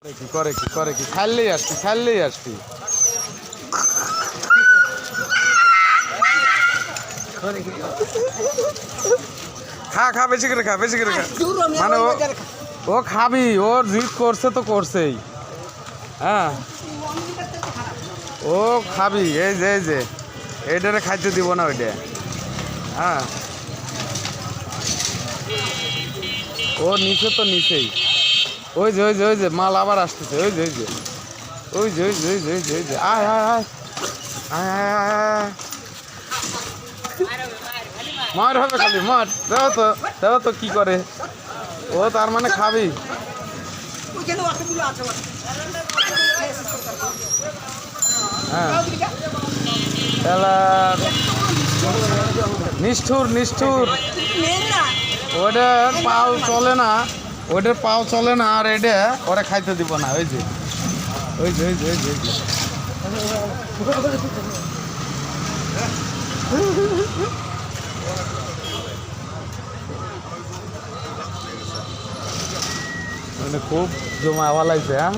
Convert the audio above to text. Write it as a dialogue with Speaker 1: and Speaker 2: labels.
Speaker 1: কি করে কি করে কি ছাড়লেই আসছি খা বেশি করে খা মানে ও খাবি ওর জিদ করছে তো করছেই। হ্যাঁ ও খাবি এই যে এইটারে খাইতে দিব না ওইটা। হ্যাঁ ও নিচে তো নিচেই ওই যে মাল আবার আসতেছে ওই যে আয় আয় আয় আয় আয় আয় মার হবে খালি মার দেও তো কি করে ও তার মানে খাবি। হ্যাঁ নিষ্ঠুর ওটার পাও চলে না আর এটা ওরা খাইতে দিব না। ওই যে মানে খুব জমা লাগছে। হ্যাঁ